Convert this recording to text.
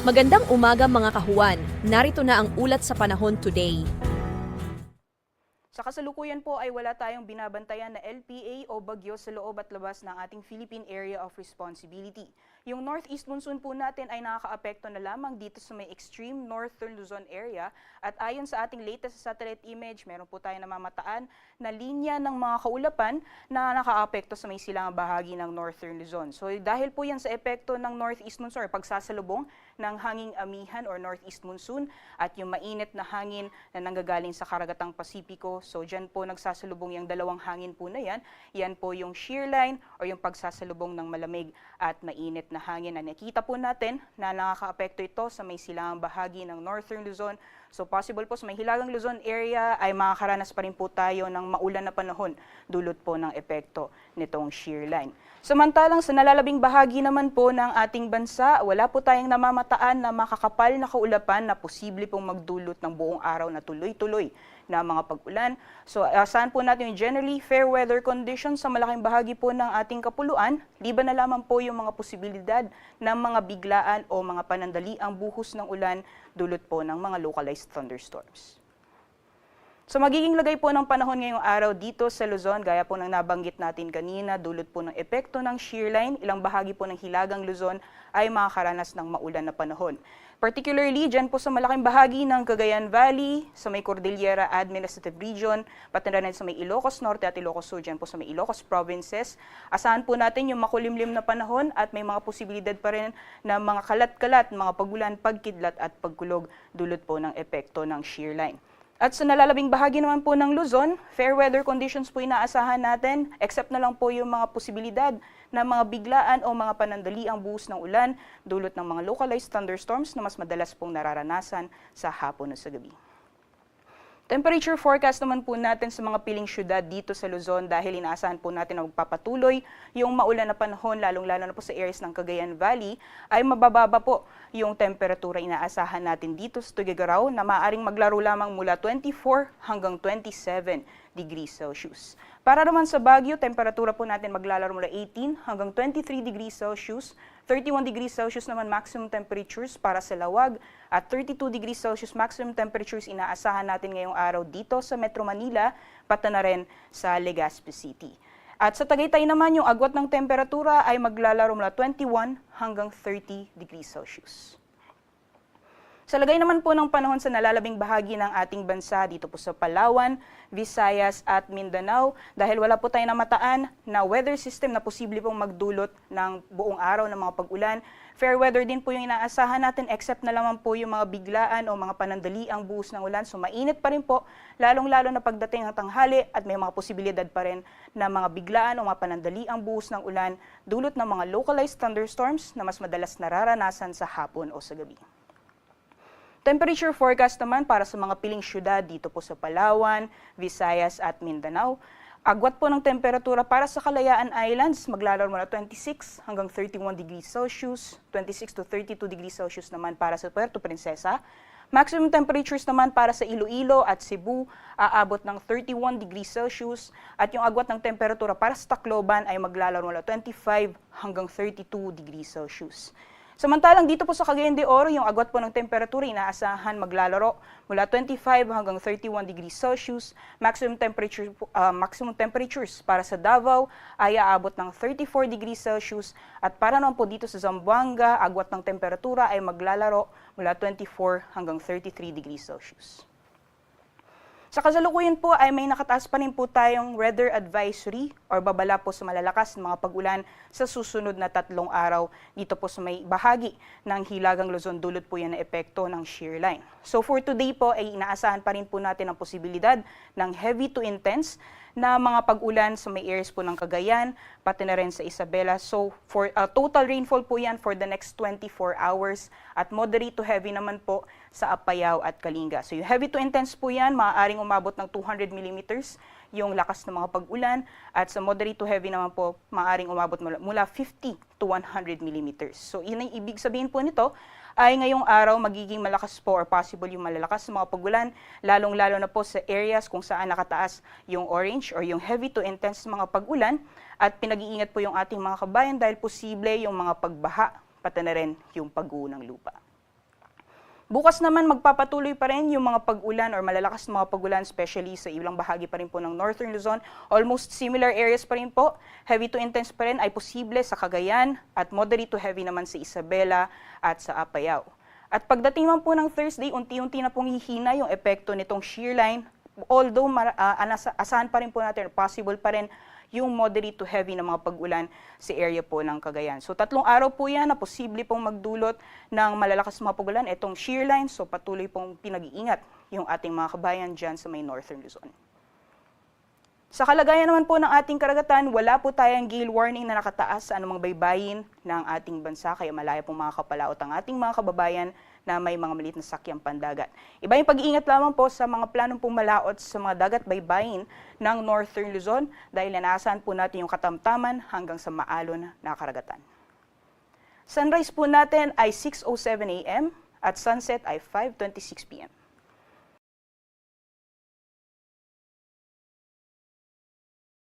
Magandang umaga mga kahuwan. Narito na ang ulat sa panahon today. Sa kasalukuyan po ay wala tayong binabantayan na LPA o bagyo sa loob at labas ng ating Philippine Area of Responsibility. Yung northeast monsoon po natin ay nakakaapekto na lamang dito sa may extreme northern Luzon area at ayon sa ating latest satellite image, meron po tayong namamataan na linya ng mga kaulapan na nakaapekto sa may silangang bahagi ng northern Luzon. So dahil po yan sa epekto ng northeast monsoon or pagsasalubong ng hanging amihan or northeast monsoon at yung mainit na hangin na nanggagaling sa karagatang Pasipiko. So dyan po nagsasalubong yung dalawang hangin po na yan. Yan po yung shear line or yung pagsasalubong ng malamig at mainit na hangin na nakita po natin na nakakaapekto ito sa may silangang bahagi ng northern Luzon. So possible po sa may Hilagang Luzon area ay makakaranas pa rin po tayo ng maulan na panahon dulot po ng epekto nitong shear line. Samantalang sa nalalabing bahagi naman po ng ating bansa, wala po tayong namamataan na makakapal na kaulapan na posible pong magdulot ng buong araw na tuloy-tuloy na mga pag-ulan. So asahan po natin yung generally fair weather conditions sa malaking bahagi po ng ating kapuluan, liban na lamang po yung mga posibilidad ng mga biglaan o mga panandaliang buhos ng ulan dulot po ng mga localized thunderstorms. So magiging lagay po ng panahon ngayong araw dito sa Luzon, gaya po ng nabanggit natin kanina, dulot po ng epekto ng shear line, ilang bahagi po ng Hilagang Luzon ay makakaranas ng maulan na panahon. Particularly, dyan po sa malaking bahagi ng Cagayan Valley, sa may Cordillera Administrative Region, pati na rin sa may Ilocos Norte at Ilocos Sur, dyan po sa may Ilocos Provinces. Asahan po natin yung makulimlim na panahon at may mga posibilidad pa rin na mga kalat-kalat, mga pagulan, pagkidlat at pagkulog dulot po ng epekto ng shear line. At sa nalalabing bahagi naman po ng Luzon, fair weather conditions po inaasahan natin, except na lang po yung mga posibilidad na mga biglaan o mga panandaliang buhos ng ulan dulot ng mga localized thunderstorms na mas madalas pong nararanasan sa hapon o sa gabi. Temperature forecast naman po natin sa mga piling syudad dito sa Luzon dahil inaasahan po natin na magpapatuloy yung maulan na panahon, lalong-lalo na po sa areas ng Cagayan Valley, ay mabababa po yung temperatura inaasahan natin dito sa Tuguegarao na maaaring maglaro lamang mula 24 hanggang 27 degrees Celsius. Para naman sa Baguio, temperatura po natin maglalaro mula 18 hanggang 23 degrees Celsius, 31 degrees Celsius naman maximum temperatures para sa Lawag at 32 degrees Celsius maximum temperatures inaasahan natin ngayong araw dito sa Metro Manila, pati na rin sa Legazpi City. At sa Tagaytay naman, yung agwat ng temperatura ay maglalaro mula 21 hanggang 30 degrees Celsius. Sa lagay naman po ng panahon sa nalalabing bahagi ng ating bansa dito po sa Palawan, Visayas at Mindanao dahil wala po tayong namataan na weather system na posible pong magdulot ng buong araw ng mga pag-ulan. Fair weather din po yung inaasahan natin except na lamang po yung mga biglaan o mga panandaliang buhos ng ulan. So mainit pa rin po, lalong-lalo na pagdating ng tanghali at may mga posibilidad pa rin na mga biglaan o mga panandaliang buhos ng ulan dulot ng mga localized thunderstorms na mas madalas nararanasan sa hapon o sa gabi. Temperature forecast naman para sa mga piling syudad dito po sa Palawan, Visayas at Mindanao. Agwat po ng temperatura para sa Kalayaan Islands, maglalaro mula 26 hanggang 31 degrees Celsius, 26 to 32 degrees Celsius naman para sa Puerto Princesa. Maximum temperatures naman para sa Iloilo at Cebu, aabot ng 31 degrees Celsius. At yung agwat ng temperatura para sa Tacloban ay maglalaro mula 25 hanggang 32 degrees Celsius. Samantalang dito po sa Cagayan de Oro, yung agwat po ng temperatura inaasahan maglalaro mula 25 hanggang 31 degrees Celsius. Maximum temperatures para sa Davao ay aabot ng 34 degrees Celsius. At para naman po dito sa Zamboanga, agwat ng temperatura ay maglalaro mula 24 hanggang 33 degrees Celsius. Sa kasalukuyan po ay may nakataas pa rin po tayong weather advisory or babala po sa malalakas na mga pag-ulan sa susunod na 3 araw dito po sa may bahagi ng Hilagang Luzon dulot po yan na epekto ng shear line. So for today po ay inaasahan pa rin po natin ang posibilidad ng heavy to intense na mga pag-ulan sa may areas po ng Cagayan, pati na rin sa Isabela. So for total rainfall po yan for the next 24 hours at moderate to heavy naman po sa Apayao at Kalinga. So yung heavy to intense po yan, maaaring umabot ng 200 millimeters yung lakas ng mga pag-ulan at sa moderate to heavy naman po maaaring umabot mula 50 to 100 millimeters. So yun ang ibig sabihin po nito ay ngayong araw magiging malakas po or possible yung malalakas na mga pag-ulan, lalong-lalo na po sa areas kung saan nakataas yung orange or yung heavy to intense mga pag-ulan at pinag-iingat po yung ating mga kabayan dahil posible yung mga pagbaha, pati na rin yung pag-uho ng lupa. Bukas naman magpapatuloy pa rin yung mga pag-ulan or malalakas na mga pag-ulan, especially sa ilang bahagi pa rin po ng Northern Luzon. Almost similar areas pa rin po. Heavy to intense pa rin ay posible sa Cagayan at moderate to heavy naman sa Isabela at sa Apayao. At pagdating naman po ng Thursday, unti-unti na pong hihina yung epekto nitong shear line. Although asahan pa rin po natin, possible pa rin yung moderate to heavy na mga pag-ulan sa area po ng Cagayan. So 3 araw po yan na posible pong magdulot ng malalakas mga pag-ulan, itong shear line. So patuloy pong pinag-iingat yung ating mga kabayan dyan sa may Northern Luzon. Sa kalagayan naman po ng ating karagatan, wala po tayong gale warning na nakataas sa anumang baybayin ng ating bansa, kaya malaya pong mga kapalaot ang ating mga kababayan na may mga maliit na sakyang pandagat. Iba yung pag-iingat lamang po sa mga planong pong malaot sa mga dagat baybayin ng Northern Luzon dahil inaasahan po natin yung katamtaman hanggang sa maalon na karagatan. Sunrise po natin ay 6:07 a.m. at sunset ay 5:26 p.m.